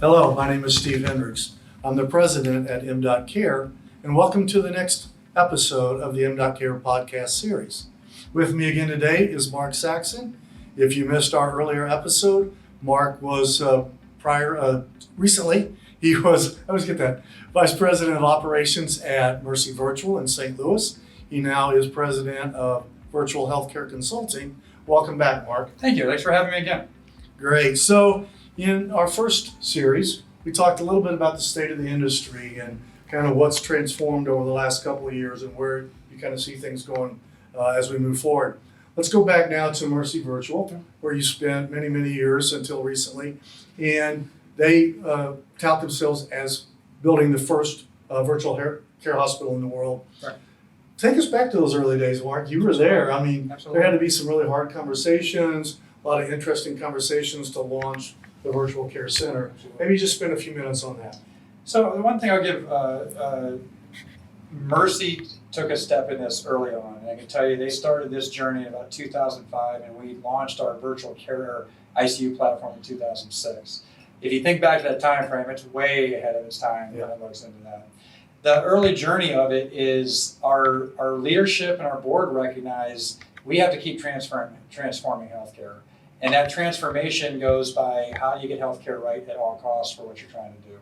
Hello, my name is Steve Hendrix. I'm the president at m.Care, and welcome to the next episode of the m.Care podcast series. With me again today is Mark Saxon. If you missed our earlier episode, Mark was recently, he was, I always get that, Vice President of Operations at Mercy Virtual in St. Louis. He now is President of Virtual Healthcare Consulting. Welcome back, Mark. Thank you. Thanks for having me again. Great. So in our first series, we talked a little bit about the state of the industry and kind of what's transformed over the last couple of years and where you kind of see things going as we move forward. Let's go back now to Mercy Virtual, where you spent many, many years until recently, and they tout themselves as building the first virtual care hospital in the world. Right. Take us back to those early days, Mark. You were there. I mean, Absolutely. There had to be some really hard conversations, a lot of interesting conversations to launch the Virtual Care Center. Maybe just spend a few minutes on that. So the one thing I'll give, Mercy took a step in this early on. And I can tell you they started this journey in about 2005, and we launched our virtual care ICU platform in 2006. If you think back to that time frame, it's way ahead of its time. Yeah. When it looks into that. The early journey of it is our leadership and our board recognize we have to keep transforming healthcare. And that transformation goes by how you get healthcare right at all costs for what you're trying to do.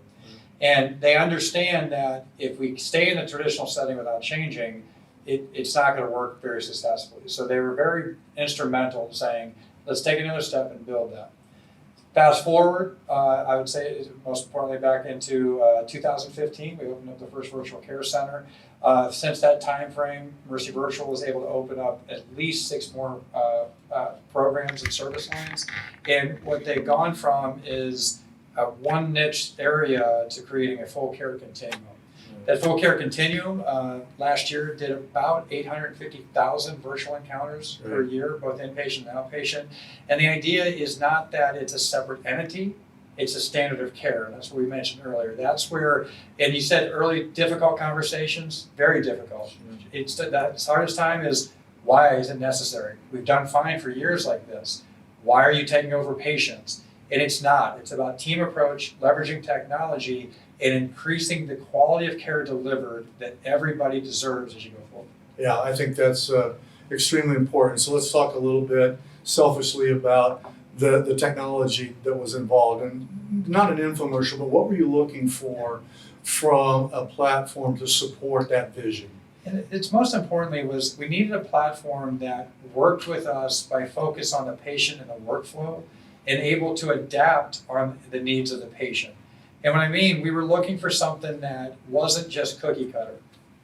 And they understand that if we stay in the traditional setting without changing, it's not going to work very successfully. So they were very instrumental in saying, let's take another step and build that. Fast forward, I would say most importantly back into 2015, we opened up the first virtual care center. Since that time frame, Mercy Virtual was able to open up at least 6 more programs and service lines. And what they've gone from is one niche area to creating a full care continuum. That full care continuum last year did about 850,000 virtual encounters per year, both inpatient and outpatient. And the idea is not that it's a separate entity, it's a standard of care. That's what we mentioned earlier. That's where, and you said early difficult conversations, very difficult. It's the hardest time is, why is it necessary? We've done fine for years like this. Why are you taking over patients? And it's not. It's about team approach, leveraging technology, and increasing the quality of care delivered that everybody deserves as you go forward. Yeah, I think that's extremely important. So let's talk a little bit selfishly about the technology that was involved. And not an infomercial, but what were you looking for from a platform to support that vision? And it's most importantly was we needed a platform that worked with us by focus on the patient and the workflow and able to adapt on the needs of the patient. And what I mean, we were looking for something that wasn't just cookie cutter.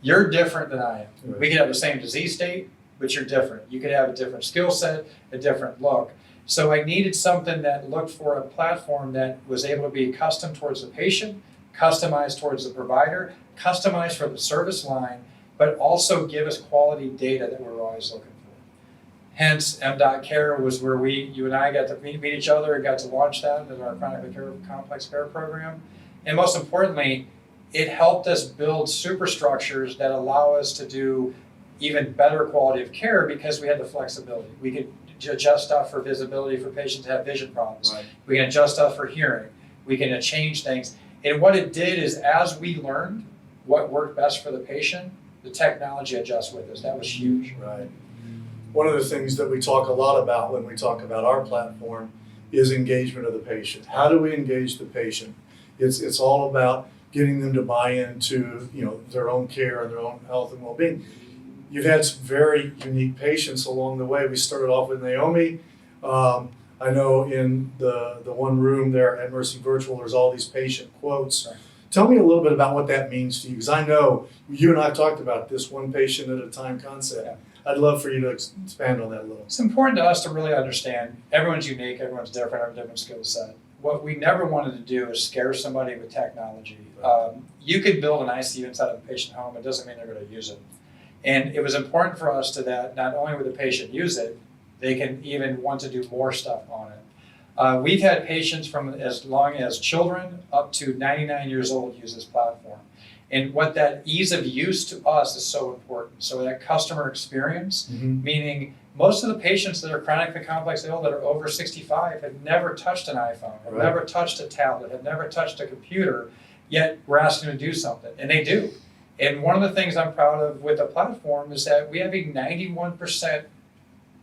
You're different than I am. Right. We could have the same disease state, but you're different. You could have a different skill set, a different look. So I needed something that looked for a platform that was able to be custom towards the patient, customized towards the provider, customized for the service line, but also give us quality data that we're always looking for. Hence, m.Care was where you and I got to meet each other and got to launch that as our chronic care complex care program. And most importantly, it helped us build superstructures that allow us to do even better quality of care because we had the flexibility. We could adjust stuff for visibility for patients that have vision problems. Right. We can adjust stuff for hearing. We can change things. And what it did is as we learned what worked best for the patient, the technology adjusts with us. That was huge. Right. One of the things that we talk a lot about when we talk about our platform is engagement of the patient. How do we engage the patient? It's all about getting them to buy into their own care and their own health and well-being. You've had some very unique patients along the way. We started off with Naomi. I know in the one room there at Mercy Virtual, there's all these patient quotes. Right. Tell me a little bit about what that means to you, because I know you and I have talked about this one patient at a time concept. Yeah. I'd love for you to expand on that a little. It's important to us to really understand everyone's unique, everyone's different, have a different skill set. What we never wanted to do is scare somebody with technology. You could build an ICU inside of a patient home, it doesn't mean they're going to use it. And it was important for us that not only would the patient use it, they can even want to do more stuff on it. We've had patients from as long as children up to 99 years old use this platform. And what that ease of use to us is so important. So that customer experience, meaning most of the patients that are chronically complex ill that are over 65 have never touched an iPhone, have never touched a tablet, have never touched a computer, yet we're asking them to do something, and they do. And one of the things I'm proud of with the platform is that we have a 91%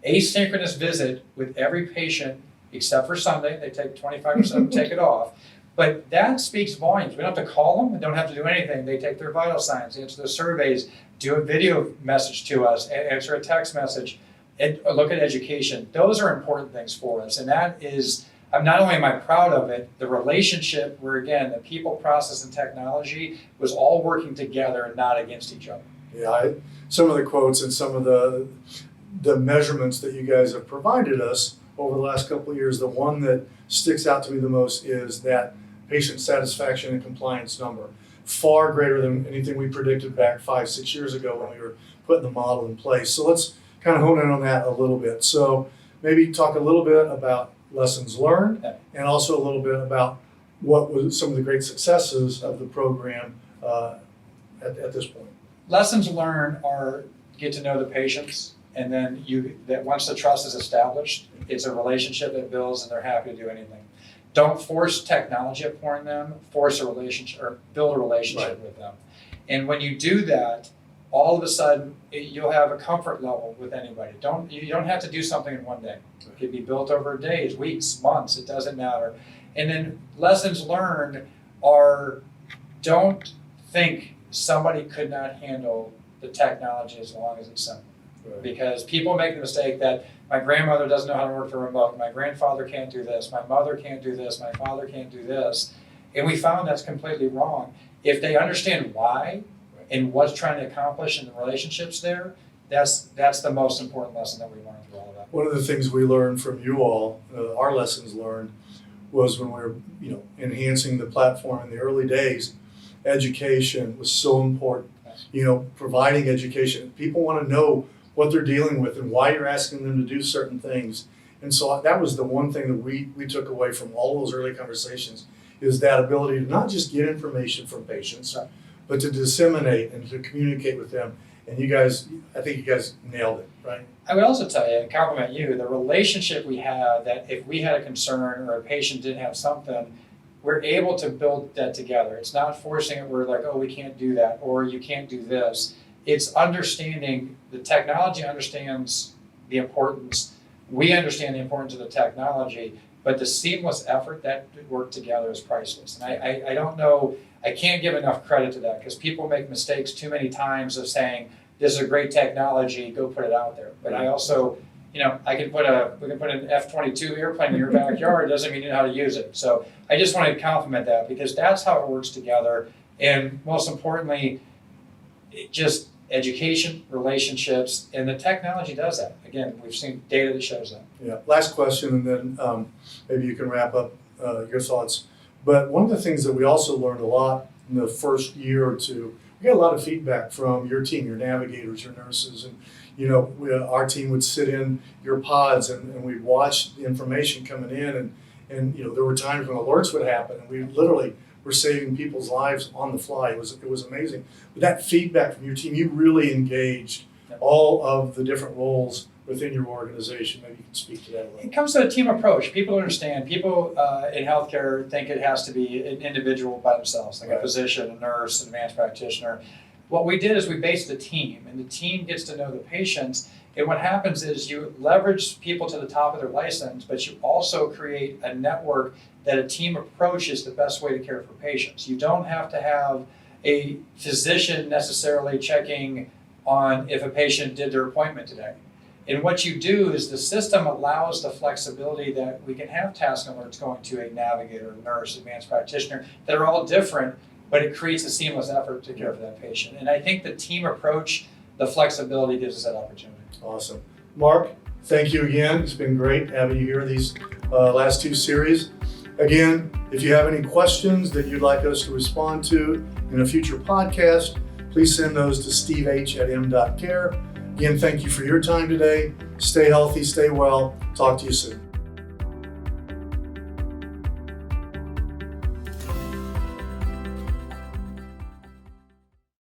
asynchronous visit with every patient, except for Sunday. They take 25% of them take it off. But that speaks volumes. We don't have to call them. We don't have to do anything. They take their vital signs, answer the surveys, do a video message to us, answer a text message, and look at education. Those are important things for us. And that is, not only am I proud of it, the relationship where, again, the people, process, and technology was all working together and not against each other. Yeah, some of the quotes and some of the measurements that you guys have provided us over the last couple of years, the one that sticks out to me the most is that patient satisfaction and compliance number, far greater than anything we predicted back 5-6 years ago when we were putting the model in place. So let's kind of hone in on that a little bit. So maybe talk a little bit about lessons learned, and also a little bit about what was some of the great successes of the program at this point. Lessons learned are get to know the patients, and then that once the trust is established, it's a relationship that builds and they're happy to do anything. Don't force technology upon them, force a relationship or build a relationship with them. And when you do that, all of a sudden you'll have a comfort level with anybody. You don't have to do something in one day. It could be built over days, weeks, months, it doesn't matter. And then lessons learned are, don't think somebody could not handle the technology as long as it's simple. Because people make the mistake that my grandmother doesn't know how to work the remote, my grandfather can't do this, my mother can't do this, my father can't do this. And we found that's completely wrong. If they understand why and what's trying to accomplish in the relationships there, that's the most important lesson that we learned through all of that. One of the things we learned from you all, our lessons learned, was when we were enhancing the platform in the early days, education was so important. Providing education. People want to know what they're dealing with and why you're asking them to do certain things. And so that was the one thing that we took away from all those early conversations, is that ability to not just get information from patients, but to disseminate and to communicate with them. And I think you guys nailed it, right? I would also tell you, and compliment you, the relationship we have, that if we had a concern or a patient didn't have something, we're able to build that together. It's not forcing it. We're like, oh, we can't do that, or you can't do this. It's understanding the technology understands the importance. We understand the importance of the technology, but the seamless effort that work together is priceless. And I don't know, I can't give enough credit to that, because people make mistakes too many times of saying, this is a great technology, go put it out there. But I also, we can put an F-22 airplane in your backyard, doesn't mean you know how to use it. So I just wanted to compliment that, because that's how it works together. And most importantly, just education, relationships, and the technology does that. Again, we've seen data that shows that. Yeah. Last question, and then maybe you can wrap up your thoughts. But one of the things that we also learned a lot in the first year or two, we got a lot of feedback from your team, your navigators, your nurses, and our team would sit in your pods and we'd watch the information coming in, and there were times when alerts would happen, and we literally were saving people's lives on the fly. It was amazing. But that feedback from your team, you really engaged all of the different roles within your organization. Maybe you can speak to that a little. It comes to a team approach. People understand. People in healthcare think it has to be an individual by themselves, like a physician, a nurse, an advanced practitioner. What we did is we based the team, and the team gets to know the patients. And what happens is you leverage people to the top of their license, but you also create a network that a team approach is the best way to care for patients. You don't have to have a physician necessarily checking on if a patient did their appointment today. And what you do is the system allows the flexibility that we can have task alerts going to a navigator, a nurse, advanced practitioner that are all different, but it creates a seamless effort to care for that patient. And I think the team approach, the flexibility gives us that opportunity. Awesome. Mark, thank you again. It's been great having you here these last two series. Again, if you have any questions that you'd like us to respond to in a future podcast, please send those to steveh@m.care. Again, thank you for your time today. Stay healthy, stay well. Talk to you soon.